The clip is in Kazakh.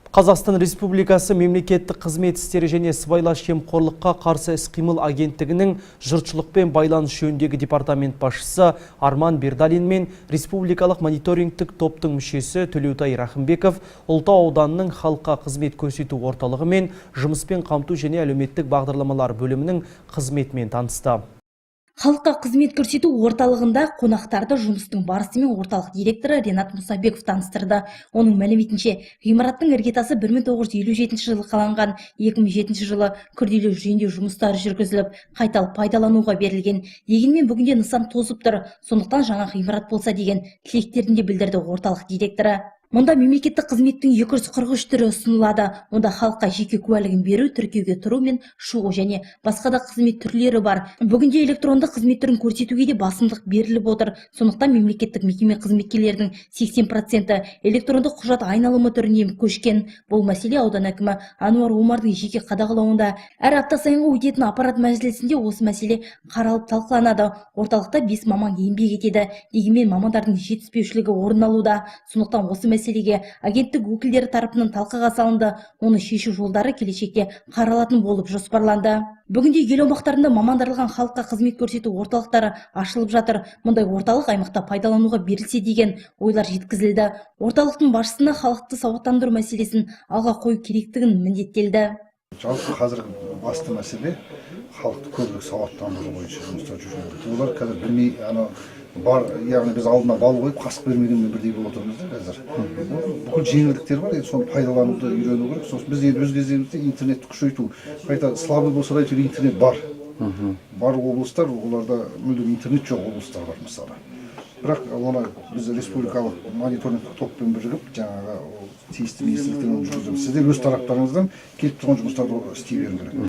Қазақстан Республикасы мемлекеттік қызмет істері және сыбайлас жемқорлыққа қарсы іс-қимыл агенттігінің жұртшылықпен байланыс жөніндегі департамент басшысы Арман Бердалин мен республикалық мониторингтік топтың мүшесі Төлеутай Рахымбеков Ұлытау ауданының халыққа қызмет көрсету орталығы мен жұмыспен қамту және әлеуметтік бағдарламалар бөлімінің қызметімен танысты. Халыққа қызмет көрсету орталығында қонақтарды жұмыстың барысымен орталық директоры Ренат Мұсабеков таныстырды. Оның мәліметінше, ғимараттың іргетасы 1957 жылы қаланған, 2007 жылы күрделі жөндеу жұмыстары жүргізіліп, қайталап пайдалануға берілген. Дегенмен бүгінде нысан тозып тұр, сондықтан жаңа ғимарат болса деген тілектерін де білдірді орталық директоры. Мұнда мемлекеттік қызметтің 243 түрі ұсынылады. Онда халыққа жеке куәлігін беру, тіркеуге тұру мен шығу және басқа да қызмет түрлері бар. Бүгінде электронды қызмет түрін көрсетуге де басымдық беріліп отыр. Сондықтан мемлекеттік мекеме қызметкерлерінің 80% электронды құжат айналымы түріне көшкен. Бұл мәселе аудан әкімі Ануар Омардың жеке қадағалауында. Әр апта сайынғы өтетін аппарат мәжілісінде осы мәселе қаралып талқыланады. Орталықта 5 маман еңбек етеді. Дегенмен мамандардың жетіспеушілігі орын алуда. Сондықтан осы мәселеге агенттік өкілдері тарапынан талқыға салынды. Оны шешу жолдары келешекте қаралатын болып жоспарланды. Бүгінде ел аумақтарында мамандырылған халыққа қызмет көрсету орталықтары ашылып жатыр. Мұндай орталық аймақта пайдалануға берілсе деген ойлар жеткізілді. Орталықтың басшысына халықты сауаттандыру мәселесін алға қою керектігін міндеттелді. Жалпы қазіргі басты мәселе халықты көбірек сауаттандыру бойынша жұмыстар жүргізілуде. Олар қазір білмей, бар, яғни біз алдына бал қойып қасық бермегенмен бірдей болып отырмыз да қазір. Бүкіл жеңілдіктер бар, соны пайдалануды үйрену керек. Сосын біз өз кезегімізде интернетті күшейту. Қайта слабый болса да әйтеуір интернет бар. Бар облыстар, оларда мүлдем интернет жоқ облыстар бар мысалы. Бірақ оны біз республикалық мониторингтік топпен бірігіп, жаңағы тиісті министрліктермен жүргіземіз. Сіздер өз тараптарыңыздан келіп тұрған жұмыстарды істей беру керек.